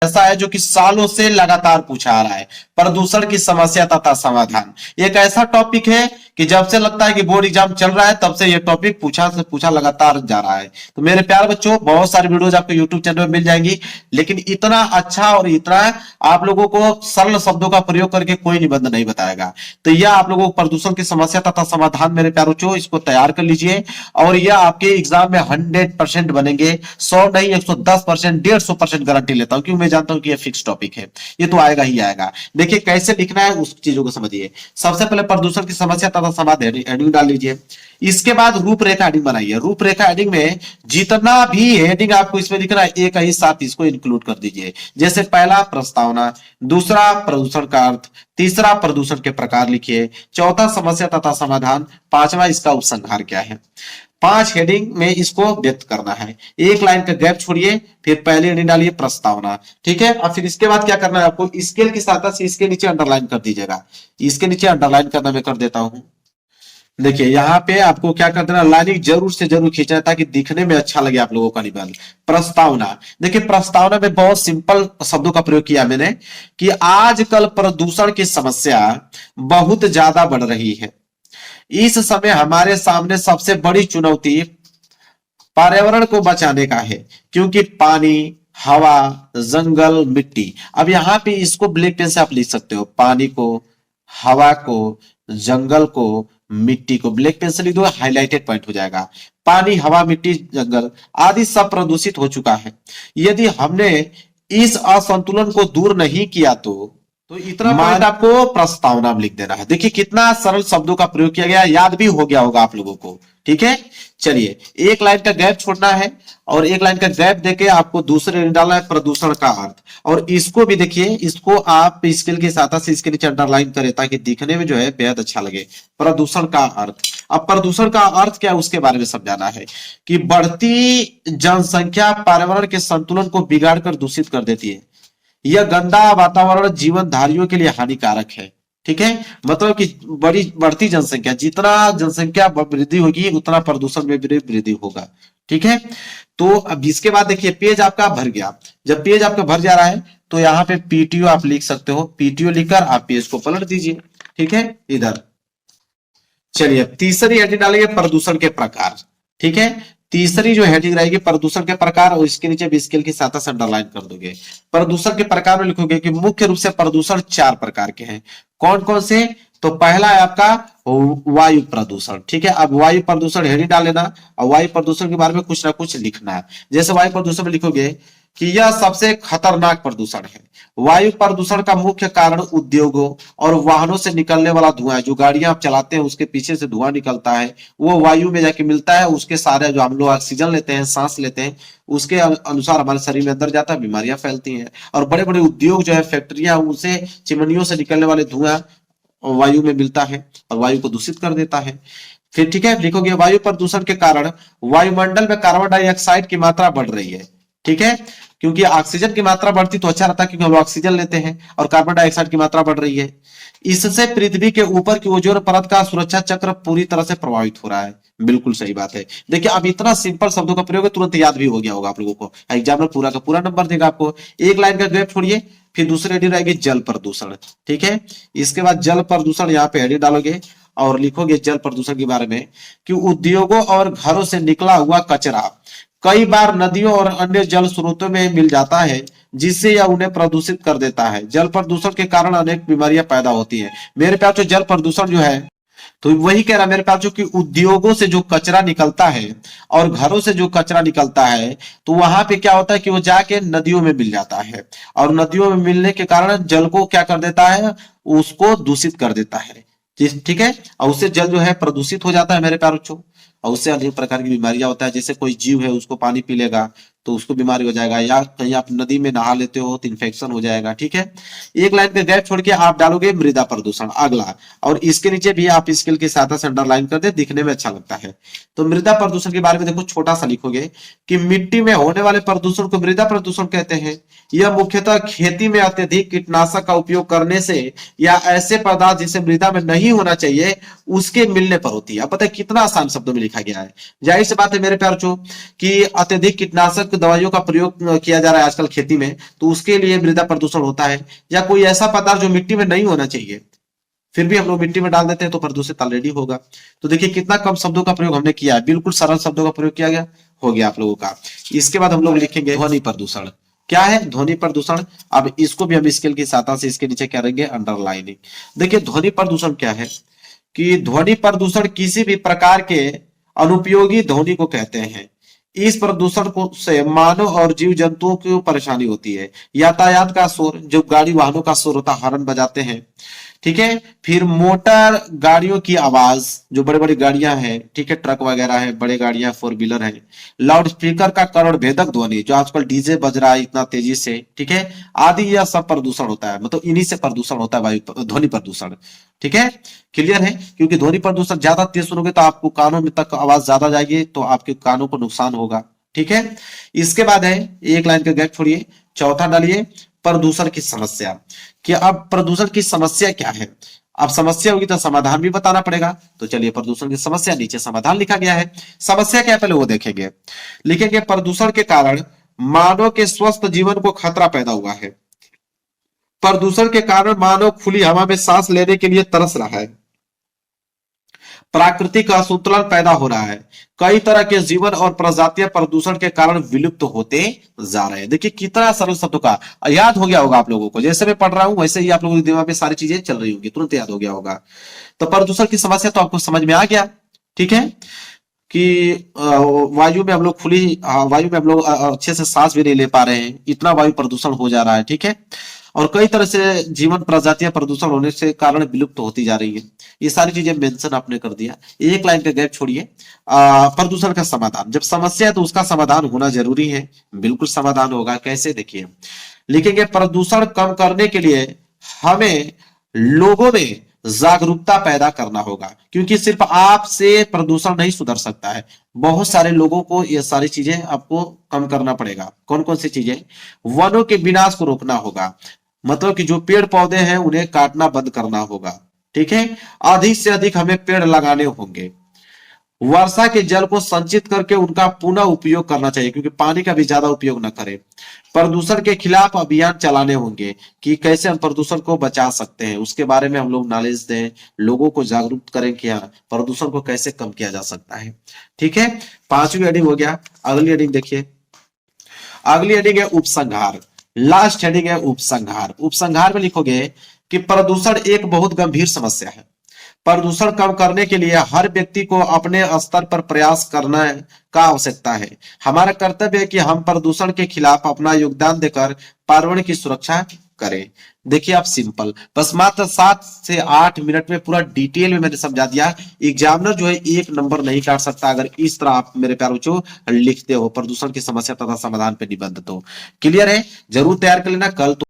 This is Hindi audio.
ऐसा है जो कि सालों से लगातार पूछा आ रहा है, प्रदूषण की समस्या तथा समाधान। एक ऐसा टॉपिक है कि जब से लगता है कि बोर्ड एग्जाम चल रहा है तब से ये टॉपिक पूछा से पूछा लगातार जा रहा है। तो मेरे प्यारे बच्चों, बहुत सारी वीडियोज आपको यूट्यूब चैनल में मिल जाएंगी, लेकिन इतना अच्छा और इतना आप लोगों को सरल शब्दों का प्रयोग करके कोई निबंध नहीं बताएगा। तो यह आप लोगों को प्रदूषण की समस्या तथा समाधान, मेरे प्यारे बच्चों, इसको तैयार कर लीजिए और यह आपके एग्जाम में 100% बनेंगे। 100 नहीं, 110%, 150% गारंटी लेता हूं, क्योंकि मैं जानता हूं कि यह फिक्स टॉपिक है, ये तो आएगा ही आएगा। देखिए कैसे लिखना है उस चीजों को समझिए। सबसे पहले प्रदूषण की समस्या तथा समाधान हेडिंग डाल लीजिए। इसके बाद रूपरेखा हेडिंग बनाइए। रूपरेखा हेडिंग में जितना भी हेडिंग आपको इसमें लिखना है एक ही साथ इसको इंक्लूड कर दीजिए। जैसे पहला प्रस्तावना, दूसरा प्रदूषण का अर्थ, तीसरा प्रदूषण के प्रकार लिखिए, चौथा समस्या तथा समाधान, पांचवा इसका उपसंहार क्या है। 5 हेडिंग में इसको व्यक्त करना है। एक लाइन का गैप छोड़िए, फिर पहली हेडिंग डालिए प्रस्तावना, ठीक है। और फिर इसके बाद क्या करना है आपको, स्केल की सहायता से इसके नीचे अंडरलाइन कर दीजिएगा। इसके नीचे अंडरलाइन करना मैं कर देता हूं। देखिए यहाँ पे आपको क्या कर देना, लाइनिंग जरूर से जरूर खींचना है ताकि दिखने में अच्छा लगे आप लोगों का निबंध। प्रस्तावना, देखिए प्रस्तावना में बहुत सिंपल शब्दों का प्रयोग किया मैंने कि आजकल प्रदूषण की समस्या बहुत ज्यादा बढ़ रही है। इस समय हमारे सामने सबसे बड़ी चुनौती पर्यावरण को बचाने का है, क्योंकि पानी, हवा, जंगल, मिट्टी। अब यहाँ पे इसको ब्लैक पेन से आप लिख सकते हो, पानी को, हवा को, जंगल को, मिट्टी को ब्लैक पेन से लिख दो, हाईलाइटेड पॉइंट हो जाएगा। पानी, हवा, मिट्टी, जंगल आदि सब प्रदूषित हो चुका है। यदि हमने इस असंतुलन को दूर नहीं किया तो इतना पॉइंट आपको प्रस्तावना में लिख देना है। देखिए कितना सरल शब्दों का प्रयोग किया गया, याद भी हो गया होगा आप लोगों को, ठीक है। चलिए एक लाइन का गैप छोड़ना है और एक लाइन का गैप देके आपको दूसरे डालना है प्रदूषण का अर्थ। और इसको भी देखिए, इसको आप स्केल की सहायता से इसके नीचे अंडरलाइन करें ताकि दिखने में जो है बेहद अच्छा लगे। प्रदूषण का अर्थ, अब प्रदूषण का अर्थ क्या है उसके बारे में समझाना है कि बढ़ती जनसंख्या पर्यावरण के संतुलन को बिगाड़ कर दूषित कर देती है। यह गंदा वातावरण जीवनधारियों के लिए हानिकारक है, ठीक है। मतलब कि बढ़ती जनसंख्या, जितना जनसंख्या वृद्धि होगी उतना प्रदूषण में भी वृद्धि होगा, ठीक है। तो अब इसके बाद देखिए पेज आपका भर गया। जब पेज आपका भर जा रहा है तो यहाँ पे पीटीओ आप लिख सकते हो। पीटीओ लिखकर आप पेज को पलट दीजिए, ठीक है। इधर चलिए तीसरी हेडिंग डालेंगे प्रदूषण के प्रकार, ठीक है। तीसरी जो हेडिंग रहेगी प्रदूषण के प्रकार, और इसके नीचे भी स्केल की सहायता से अंडरलाइन कर दोगे। प्रदूषण के प्रकार में लिखोगे कि मुख्य रूप से प्रदूषण 4 प्रकार के हैं। कौन कौन से, तो पहला है आपका वायु प्रदूषण, ठीक है। अब वायु प्रदूषण हेडिंग डाल लेना और वायु प्रदूषण के बारे में कुछ ना कुछ लिखना है। जैसे वायु प्रदूषण में लिखोगे कि यह सबसे खतरनाक प्रदूषण है। वायु प्रदूषण का मुख्य कारण उद्योगों और वाहनों से निकलने वाला धुआं है। जो गाड़ियां आप चलाते हैं उसके पीछे से धुआं निकलता है, वो वायु में जाके मिलता है। उसके सारे जो हम लोग ऑक्सीजन लेते हैं, सांस लेते हैं, उसके अनुसार हमारे शरीर में अंदर जाता है, बीमारियां फैलती हैं। और बड़े बड़े उद्योग जो है, फैक्ट्रियां, उनसे चिमनियों से निकलने वाले धुआं वायु में मिलता है और वायु को दूषित कर देता है। फिर ठीक है, लिखोगे वायु प्रदूषण के कारण वायुमंडल में कार्बन डाइऑक्साइड की मात्रा बढ़ रही है, ठीक है। क्योंकि ऑक्सीजन की मात्रा बढ़ती तो अच्छा रहता है, क्योंकि हम ऑक्सीजन लेते हैं, और कार्बन डाइऑक्साइड की मात्रा बढ़ रही है। इससे पृथ्वी के ऊपर की ओजोन परत का सुरक्षा चक्र पूरी तरह से प्रभावित हो रहा है। बिल्कुल सही बात है। देखिए अब इतना सिंपल शब्दों का प्रयोग है, तुरंत याद भी हो गया होगा आप लोगों को। एग्जामिनर पूरा का पूरा नंबर देगा आपको। एक लाइन का गैप छोड़िए, फिर दूसरी हेडिंग रहेगी जल प्रदूषण, ठीक है। इसके बाद जल प्रदूषण यहाँ पे हेडिंग डालोगे और लिखोगे जल प्रदूषण के बारे में कि उद्योगों और घरों से निकला हुआ कचरा कई बार नदियों और अन्य जल स्रोतों में मिल जाता है, जिससे यह उन्हें प्रदूषित कर देता है। जल प्रदूषण के कारण अनेक बीमारियां पैदा होती हैं। मेरे प्यार जो जल प्रदूषण जो है, तो वही कह रहा मेरे प्यार कि उद्योगों से जो कचरा निकलता है और घरों से जो कचरा निकलता है, तो वहां पे क्या होता है कि वो जाके नदियों में मिल जाता है, और नदियों में मिलने के कारण जल को क्या कर देता है, उसको दूषित कर देता है, ठीक है। और उससे जल जो है प्रदूषित हो जाता है मेरे प्यार बच्चों, और उससे अनेक प्रकार की बीमारियां होता है। जैसे कोई जीव है उसको पानी पी लेगा तो उसको बीमारी हो जाएगा, या कहीं आप नदी में नहा लेते हो तो इन्फेक्शन हो जाएगा, ठीक है। एक लाइन का गैप छोड़ के आप डालोगे मृदा प्रदूषण अगला, और इसके नीचे भी आप स्केल की सहायता से अंडरलाइन कर दे, दिखने में अच्छा लगता है। तो मृदा प्रदूषण के बारे में देखो, छोटा सा लिखोगे कि मिट्टी में होने वाले प्रदूषण को मृदा प्रदूषण कहते हैं। यह मुख्यतः खेती में अत्यधिक कीटनाशक का उपयोग करने से या ऐसे पदार्थ जिसे मृदा में नहीं होना चाहिए उसके मिलने पर होती है। अब पता है कितना आसान शब्दों में लिखा गया है। जाहिर सी बात है मेरे प्यार कि अत्यधिक कीटनाशक कीटनाशक दवाइयों का प्रयोग किया जा रहा है आजकल खेती में, तो उसके लिए मृदा प्रदूषण होता है। या कोई ऐसा पदार्थ जो मिट्टी में नहीं होना चाहिए, फिर भी हम लोग मिट्टी में डाल देते हैं, तो प्रदूषित ऑलरेडी होगा। तो देखिए कितना कम शब्दों का प्रयोग हमने किया है, बिल्कुल सरल शब्दों का प्रयोग किया गया, हो गया आप लोगों का। इसके बाद हम लोग लिखेंगे ध्वनि प्रदूषण। क्या है ध्वनि प्रदूषण? अब इसको भी हम स्केल की सहायता से इसके नीचे क्या करेंगे, अंडरलाइनिंग। देखिए ध्वनि प्रदूषण क्या है कि ध्वनि प्रदूषण किसी भी प्रकार के अनुपयोगी ध्वनि को कहते हैं। इस प्रदूषण को से मानव और जीव जंतुओं को परेशानी होती है। यातायात का शोर, जो गाड़ी वाहनों का शोर होता है, हॉर्न बजाते हैं, ठीक है। फिर मोटर गाड़ियों की आवाज, जो बड़े बड़ी गाड़ियां हैं, ठीक है, ट्रक वगैरह है, बड़े गाड़ियां, फोर व्हीलर है। लाउड स्पीकर का करण भेदक ध्वनि, जो आजकल डीजे बज रहा है इतना तेजी से, ठीक है, आदि यह सब प्रदूषण होता है। मतलब इन्हीं से प्रदूषण होता है, वायु ध्वनि प्रदूषण, ठीक है। क्लियर है? क्योंकि ध्वनि प्रदूषण ज्यादा तेज सुनोगे तो आपको कानों में तक आवाज ज्यादा जाएगी, तो आपके कानों को नुकसान होगा, ठीक है। इसके बाद है, एक लाइन का गैप छोड़िए, चौथा डालिए, प्रदूषण की समस्या। कि अब प्रदूषण की समस्या क्या है? अब समस्या होगी तो समाधान भी बताना पड़ेगा। तो चलिए प्रदूषण की समस्या, नीचे समाधान लिखा गया है। समस्या क्या है पहले वो देखेंगे। लिखेंगे प्रदूषण के कारण मानव के स्वस्थ जीवन को खतरा पैदा हुआ है। प्रदूषण के कारण मानव खुली हवा में सांस लेने के लिए तरस रहा है। प्राकृतिक असंतुलन पैदा हो रहा है। कई तरह के जीवन और प्रजातियां प्रदूषण के कारण विलुप्त होते जा रहे हैं। देखिए कितना सरल शब्दों का याद हो गया होगा आप लोगों को, जैसे मैं पढ़ रहा हूं वैसे ही आप लोगों के दिमाग में सारी चीजें चल रही होंगी, तुरंत याद हो गया होगा। तो प्रदूषण की समस्या तो आपको समझ में आ गया, ठीक है, कि वायु में हम लोग वायु में हम लोग अच्छे से सांस भी नहीं ले पा रहे हैं, इतना वायु प्रदूषण हो जा रहा है, ठीक है। और कई तरह से जीवन प्रजातियां प्रदूषण होने से कारण विलुप्त होती जा रही है। ये सारी चीजें मेंशन आपने कर दिया। एक लाइन का गैप छोड़िए। प्रदूषण का समाधान, जब समस्या है तो उसका समाधान होना जरूरी है। बिल्कुल समाधान होगा, कैसे देखिए। लिखेंगे प्रदूषण कम करने के लिए हमें लोगों में जागरूकता पैदा करना होगा, क्योंकि सिर्फ आपसे प्रदूषण नहीं सुधर सकता है, बहुत सारे लोगों को ये सारी चीजें आपको कम करना पड़ेगा। कौन कौन सी चीजें? वनों के विनाश को रोकना होगा, मतलब कि जो पेड़ पौधे हैं उन्हें काटना बंद करना होगा, ठीक है। अधिक से अधिक हमें पेड़ लगाने होंगे। वर्षा के जल को संचित करके उनका पुनः उपयोग करना चाहिए, क्योंकि पानी का भी ज्यादा उपयोग न करें। प्रदूषण के खिलाफ अभियान चलाने होंगे कि कैसे हम प्रदूषण को बचा सकते हैं, उसके बारे में हम लोग नॉलेज दें, लोगों को जागरूक करें कि हाँ प्रदूषण को कैसे कम किया जा सकता है, ठीक है। पांचवी हेडिंग हो गया। अगली हेडिंग देखिए। अगली हेडिंग है उपसंहार। लास्ट हेडिंग है उपसंहार। उपसंहार में लिखोगे कि प्रदूषण एक बहुत गंभीर समस्या है। प्रदूषण कम करने के लिए हर व्यक्ति को अपने स्तर पर प्रयास करना का आवश्यकता है। हमारा कर्तव्य है कि हम प्रदूषण के खिलाफ अपना योगदान देकर पर्यावरण की सुरक्षा करें। देखिए आप सिंपल, बस मात्र 7 से 8 मिनट में पूरा डिटेल में मैंने समझा दिया। एग्जामिनर जो है 1 नंबर नहीं काट सकता अगर इस तरह आप मेरे प्यारे बच्चों लिखते हो प्रदूषण की समस्या तथा समाधान पे निबंध। तो क्लियर है, जरूर तैयार कर लेना। कल तो